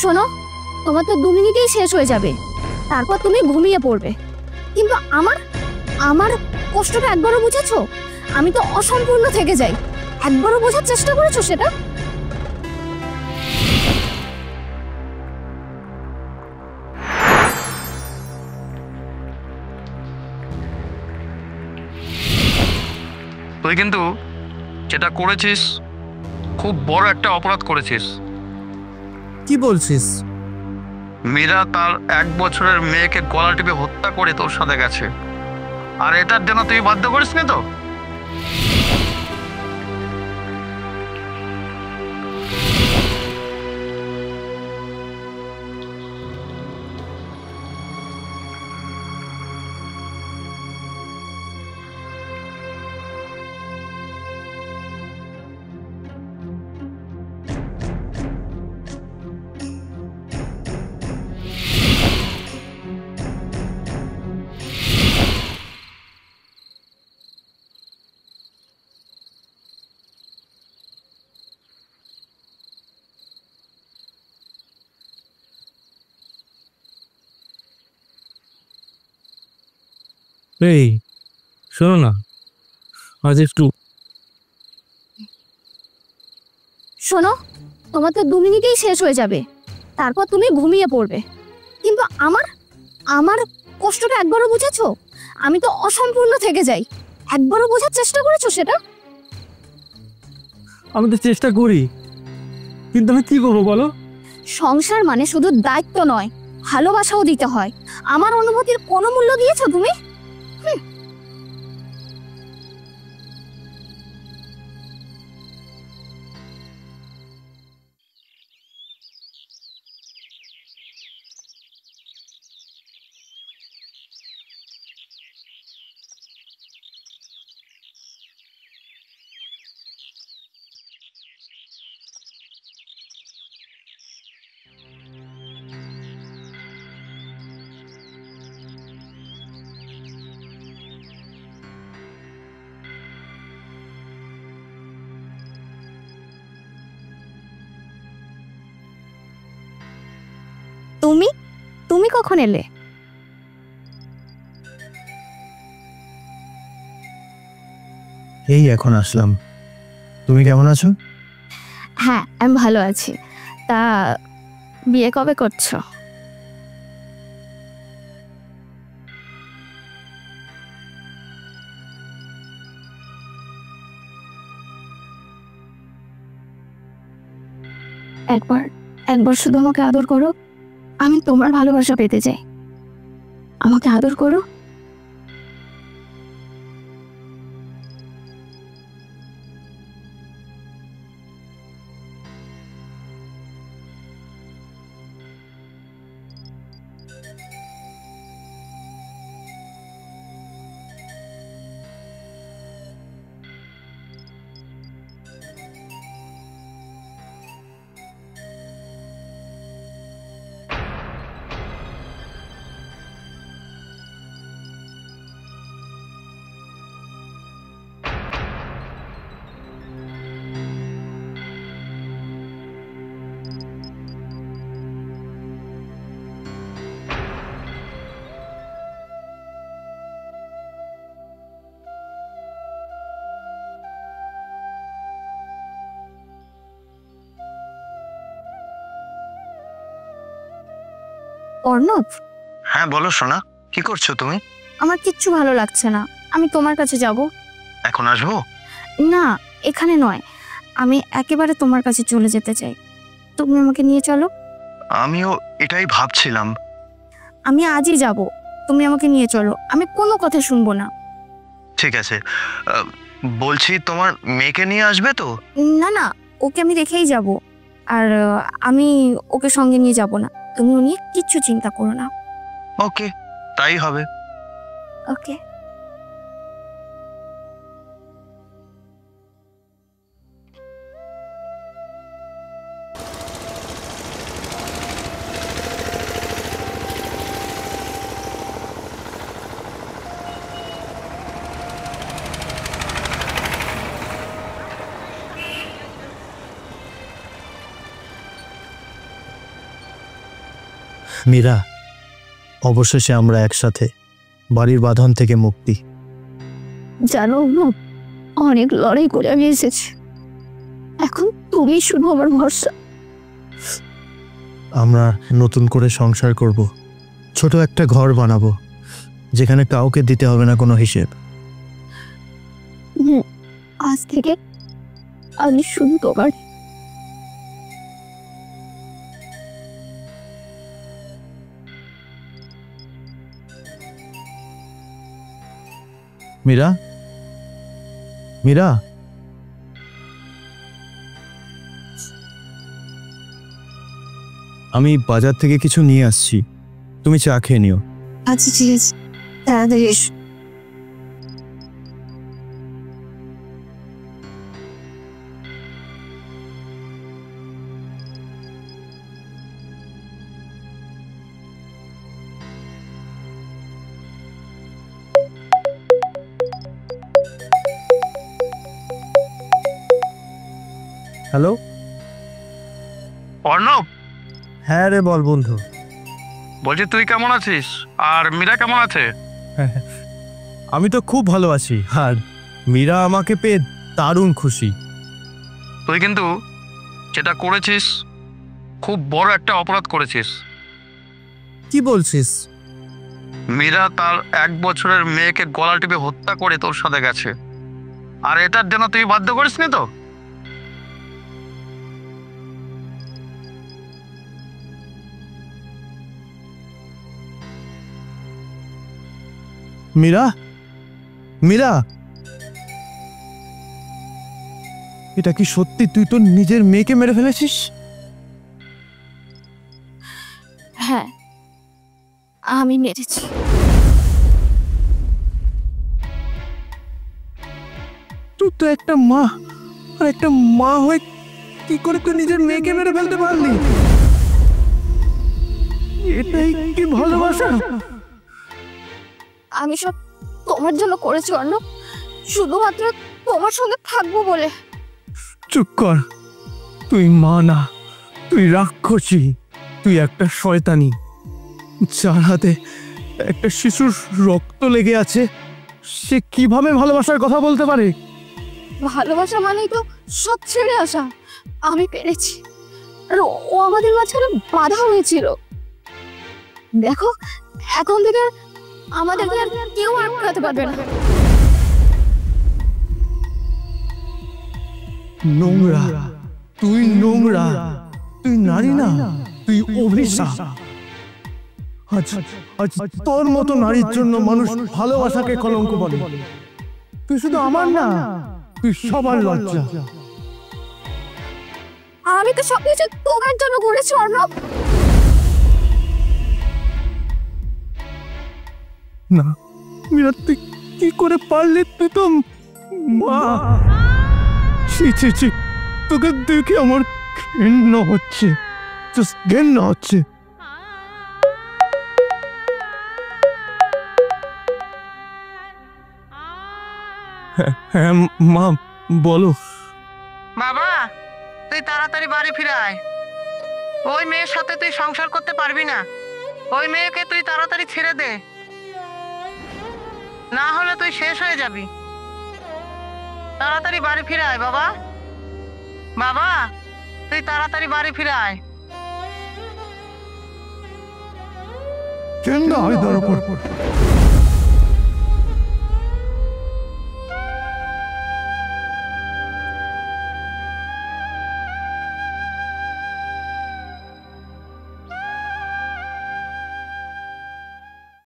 শোনো, তোমার তো 2 মিনিটেই শেষ হয়ে যাবে, তারপর তুমি ঘুমিয়ে পড়বে। কিন্তু আমার আমার কষ্টটা একবারও বুঝেছো? আমি তো অসম্পূর্ণ থেকে যাই। একবারও বোঝার চেষ্টা করেছো সেটা? তুই কিন্তু যেটা করেছিস খুব বড় একটা অপরাধ করেছিস। কি বলছিস? মীরা তার 1 বছরের মেয়েকে গলা টিপে হত্যা করে তোর সাথে গেছে, আর এটার জন্য তুই বাধ্য করিস নি তো? এই শোনো না, আজ একটু শোনো, তোমার তো 2 মিনিটেই শেষ হয়ে যাবে, তারপর তুমি ঘুমিয়ে পড়বে। কিন্তু আমার কষ্টটা একবারও বুঝেছো? আমি তো অসম্পূর্ণ থেকে যাই। একবারও বোঝার চেষ্টা করেছো সেটা? আমি তো চেষ্টা করি, কিন্তু আমি কি করবো বলো? সংসার মানে শুধু দায়িত্ব নয়, ভালোবাসাও দিতে হয়। আমার অনুভূতির কোনো মূল্য দিয়েছো তুমি? তুমি তুমি কখন এলে? এই এখন আসলাম। তুমি কেমন আছো? হ্যাঁ, আমি ভালো আছি। তা বিয়ে কবে করছো? একবার একবার শুধু আমাকে আদর করো। আমি তোমার ভালোবাসা পেতে চাই। আমাকে আদর করো। অর্ণব, হ্যাঁ বলো সোনা, কি করছো তুমি? আমার কিচ্ছু ভালো লাগছে না। আমি তোমার কাছে যাব। এখন আসবো? না, এখানে নয়। আমি একেবারে তোমার কাছে চলে যেতে চাই। তুমি আমাকে নিয়ে চলো। আমিও এটাই ভাবছিলাম। আমি আজই যাব। তুমি আমাকে নিয়ে চলো। আমি কোনো কথা শুনবো না। ঠিক আছে, বলছি তোমার মেয়েকে নিয়ে আসবে তো? না না, ওকে আমি রেখেই যাব। আর আমি ওকে সঙ্গে নিয়ে যাব না। তুমি ও নিয়ে কিচ্ছু চিন্তা করো না। ওকে, তাই হবে। ওকে। মীরা, অবশেষে আমরা একসাথে, বাড়ির বাঁধন থেকে মুক্তি। জানো অনুপ, অনেক লড়াই করে আমি এসেছি, এখন তুমি শুধু আমার ভরসা। আমরা নতুন করে সংসার করব, ছোট একটা ঘর বানাবো, যেখানে কাউকে দিতে হবে না কোনো হিসেব। আজ থেকে আমি শুধু তোমার। মীরা, মীরা, আমি বাজার থেকে কিছু নিয়ে আসছি, তুমি চা খেয়ে নিও। আচ্ছা ঠিক আছে, তাড়াতাড়ি এসো। হ্যালো। অর্ণব, হ্যাঁ রে, বল বন্ধু। বলছি তুই কেমন আছিস আর মীরা কেমন আছে? আমি তো খুব ভালো আছি, আর মীরা আমাকে পেয়ে দারুণ খুশি। তুই কিন্তু যেটা করেছিস খুব বড় একটা অপরাধ করেছিস। কি বলছিস? মীরা তার 1 বছরের মেয়েকে গলা টিপে হত্যা করে তোর সাথে গেছে, আর এটার জন্য তুই বাধ্য করিসনি তো? মীরা, মীরা, এটা কি সত্যি? তুই তো নিজের মেয়েকে মেরে ফেলেছিস? হ্যাঁ, আমি মেরেছি। তুই তো একটা মা, আর একটা মা হয়ে কি করে তুই নিজের মেয়েকে মেরে ফেলতে পারলি? এটাই কি ভালোবাসা? আমি সব তোমার জন্য করেছি অর্ণব, শুধুমাত্র তোমার সঙ্গে থাকবো বলে। চুপ কর, তুই মা না, তুই রাক্ষসী, তুই একটা শয়তানি। যার হাতে একটা শিশুর রক্ত লেগে আছে, সে কিভাবে ভালোবাসার কথা বলতে পারে? ভালোবাসা মানেই তো সব ছেড়ে আসা। আমি পেরেছি, আর ও আমাদের মাঝখানে বাধা হয়েছিল। দেখো, এখন থেকে আমাদেরকে আর কেউ আটকাতে পারবে না। নোংরা, তুই নোংরা, তুই নারী না, তুই অভিশাপ। আজ আজ তোর মতো নারীর জন্য মানুষ ভালোবাসাকে কলঙ্ক বলে। তুই শুধু আমার না, তুই সবার লজ্জা। আমি তো সবকিছু তোমার জন্য করেছি অর্ণব। না মীরা, তুই কি করে পারলি? তুই তো মা। ছি ছি ছি, তোকে দেখে আমার ঘেন্না হচ্ছে, জাস্ট ঘেন্না হচ্ছে। হ্যাঁ মা, বলো। বাবা, তুই তাড়াতাড়ি বাড়ি ফিরে আয়। ওই মেয়ের সাথে তুই সংসার করতে পারবি না। ওই মেয়েকে তুই তাড়াতাড়ি ছেড়ে দে, না হলে তুই শেষ হয়ে যাবি। তাড়াতাড়ি বাড়ি ফিরে আয় বাবা। বাবা, তুই তাড়াতাড়ি বাড়ি ফিরে আয়। কেন হয় তোর উপর?